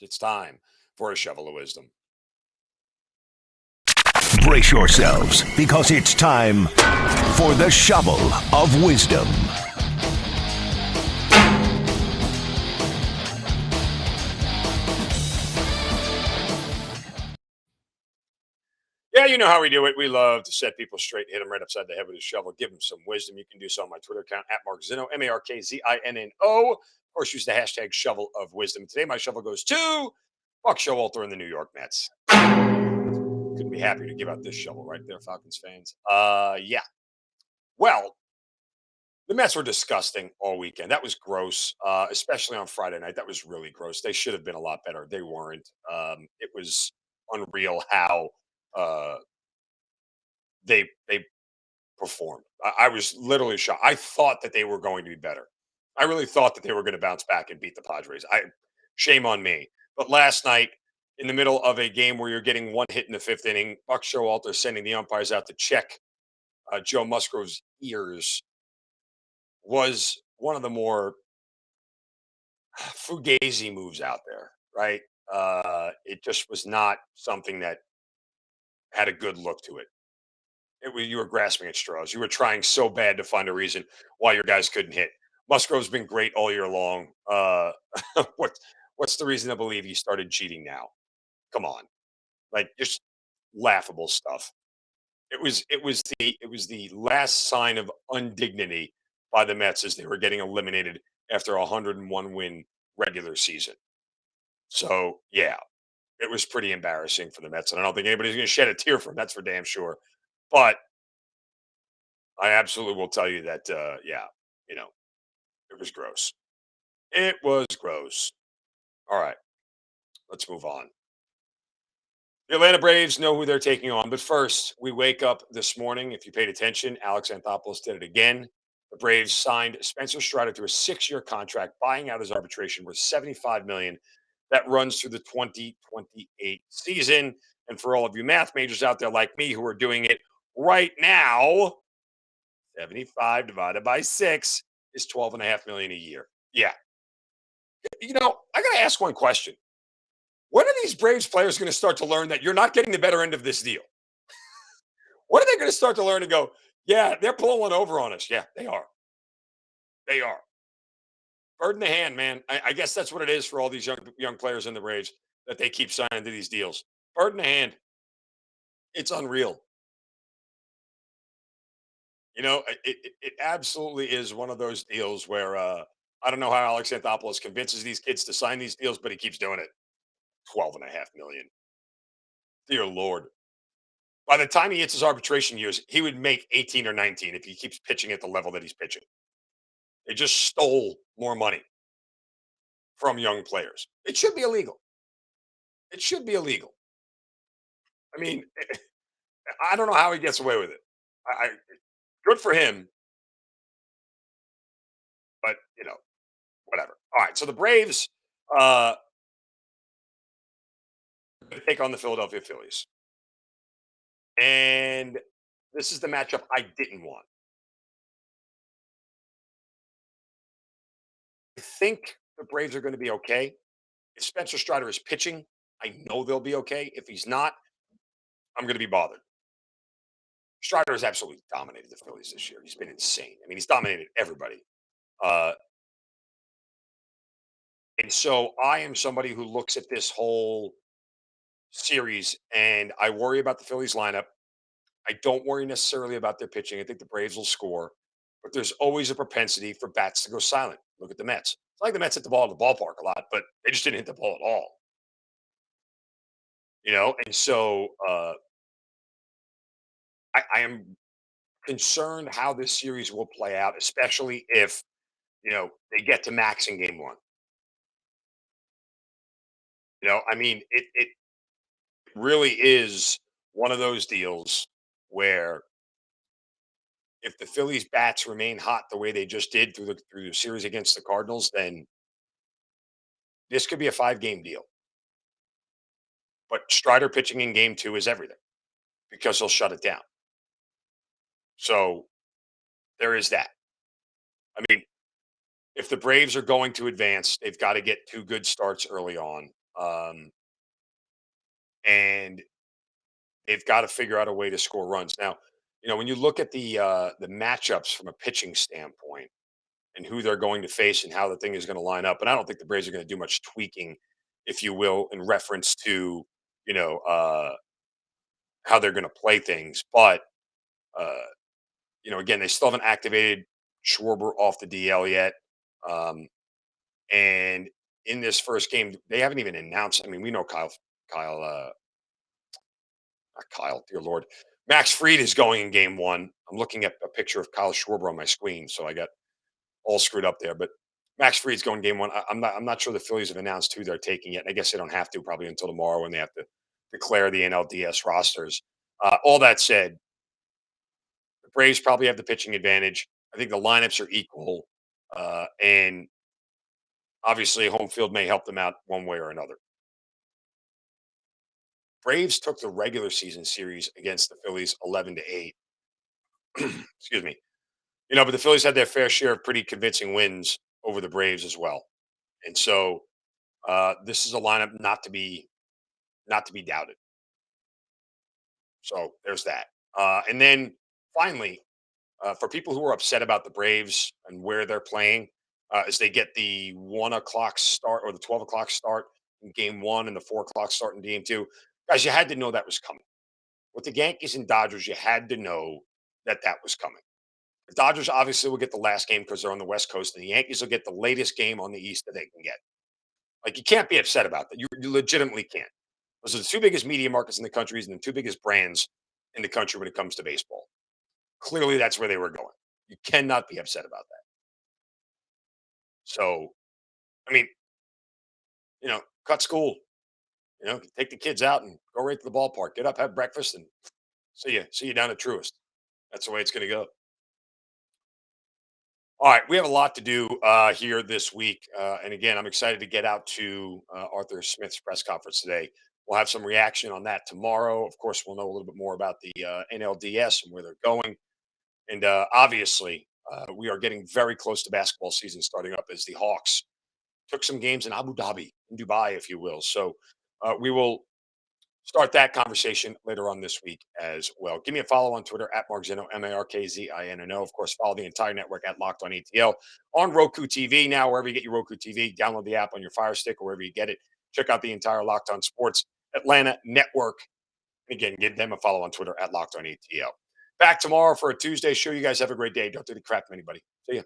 It's time for a shovel of wisdom. Brace yourselves, because it's time for the shovel of wisdom. Yeah, you know how we do it. We love to set people straight, hit them right upside the head with a shovel, give them some wisdom. You can do so on my Twitter account at Mark Zinno, MarkZinno. Of course, use the hashtag shovel of wisdom. Today, my shovel goes to Buck Showalter and the New York Mets. Couldn't be happier to give out this shovel right there, Falcons fans. Yeah. Well, the Mets were disgusting all weekend. That was gross, especially on Friday night. That was really gross. They should have been a lot better. They weren't. It was unreal how uh, they performed. I was literally shocked. I thought that they were going to be better. I really thought that they were going to bounce back and beat the Padres. Shame on me. But last night, in the middle of a game where you're getting one hit in the fifth inning, Buck Showalter sending the umpires out to check Joe Musgrove's ears was one of the more fugazi moves out there, right? It just was not something that had a good look to it. You were grasping at straws. You were trying so bad to find a reason why your guys couldn't hit. Musgrove's been great all year long. What what's the reason to believe he started cheating now? Come on, like just laughable stuff. It was the last sign of undignity by the Mets as they were getting eliminated after a 101 win regular season. So yeah, it was pretty embarrassing for the Mets, and I don't think anybody's going to shed a tear for them. That's for damn sure. But I absolutely will tell you that, yeah, you know, it was gross. It was gross. All right, let's move on. The Atlanta Braves know who they're taking on, but first, we wake up this morning. If you paid attention, Alex Anthopoulos did it again. The Braves signed Spencer Strider to a 6-year contract, buying out his arbitration worth $75 million. That runs through the 2028 season. And for all of you math majors out there like me who are doing it right now, 75 divided by 6 is 12.5 million a year. Yeah. I got to ask one question. When are these Braves players going to start to learn that you're not getting the better end of this deal? When are they going to start to learn and go, yeah, they're pulling one over on us? Yeah, they are. They are. Bird in the hand, man. I guess that's what it is for all these young players in the Braves that they keep signing to these deals. Bird in the hand. It's unreal. It absolutely is one of those deals where I don't know how Alex Anthopoulos convinces these kids to sign these deals, but he keeps doing it. 12.5 million. Dear Lord. By the time he hits his arbitration years, he would make 18 or 19 if he keeps pitching at the level that he's pitching. They just stole more money from young players. It should be illegal. It should be illegal. I mean, I don't know how he gets away with it. Good for him, but whatever. All right, so the Braves uh, take on the Philadelphia Phillies, and this is the matchup I didn't want. I think the Braves are going to be okay. If Spencer Strider is pitching, I know they'll be okay. If he's not, I'm going to be bothered. Strider has absolutely dominated the Phillies this year. He's been insane. I mean, he's dominated everybody. Uh, and so I am somebody who looks at this whole series and I worry about the Phillies lineup. I don't worry necessarily about their pitching. I think the Braves will score, but there's always a propensity for bats to go silent. Look at the Mets. It's like the Mets hit the ball at the ballpark a lot, but they just didn't hit the ball at all. And so I am concerned how this series will play out, especially if they get to max in game one. I mean, it really is one of those deals where if the Phillies bats remain hot the way they just did through the series against the Cardinals, then this could be a 5-game deal. But Strider pitching in game 2 is everything because he'll shut it down. So there is that. I mean, if the Braves are going to advance, they've got to get 2 good starts early on. Um, and they've got to figure out a way to score runs. Now, when you look at the matchups from a pitching standpoint and who they're going to face and how the thing is going to line up, and I don't think the Braves are going to do much tweaking, if you will, in reference to you know uh, how they're going to play things. But uh, again, they still haven't activated Schwarber off the DL yet. Um, and in this first game, they haven't even announced. I mean, we know Kyle, not Kyle, dear Lord, Max Fried is going in game one. I'm looking at a picture of Kyle Schwarber on my screen, so I got all screwed up there. But Max Fried's going game one. I'm not sure the Phillies have announced who they're taking yet. And I guess they don't have to probably until tomorrow when they have to declare the NLDS rosters. All that said, the Braves probably have the pitching advantage. I think the lineups are equal, and obviously home field may help them out one way or another. Braves took the regular season series against the Phillies 11-8. Excuse me. But the Phillies had their fair share of pretty convincing wins over the Braves as well. And so this is a lineup not to be doubted. So there's that. And then finally, for people who are upset about the Braves and where they're playing, as they get the 1 o'clock start or the 12 o'clock start in game one and the 4 o'clock start in game two, guys, you had to know that was coming. With the Yankees and Dodgers, you had to know that that was coming. The Dodgers obviously will get the last game because they're on the West Coast, and the Yankees will get the latest game on the East that they can get. Like, you can't be upset about that. You legitimately can't. Those are the two biggest media markets in the country and the two biggest brands in the country when it comes to baseball. Clearly, that's where they were going. You cannot be upset about that. So, I mean, cut school. Take the kids out and go right to the ballpark. Get up, have breakfast, and see you down at Truist. That's the way it's going to go. All right, we have a lot to do here this week, and again, I'm excited to get out to Arthur Smith's press conference today. We'll have some reaction on that tomorrow. Of course, we'll know a little bit more about the NLDS and where they're going, and obviously, we are getting very close to basketball season starting up as the Hawks took some games in Abu Dhabi, in Dubai, if you will. So we will start that conversation later on this week as well. Give me a follow on Twitter at Markzino, MarkZinno. Of course, follow the entire network at Locked On ATL on Roku TV now, wherever you get your Roku TV. Download the app on your Fire Stick or wherever you get it. Check out the entire Locked On Sports Atlanta network. And again, give them a follow on Twitter at Locked On ATL. Back tomorrow for a Tuesday show. You guys have a great day. Don't do the crap to anybody. See ya.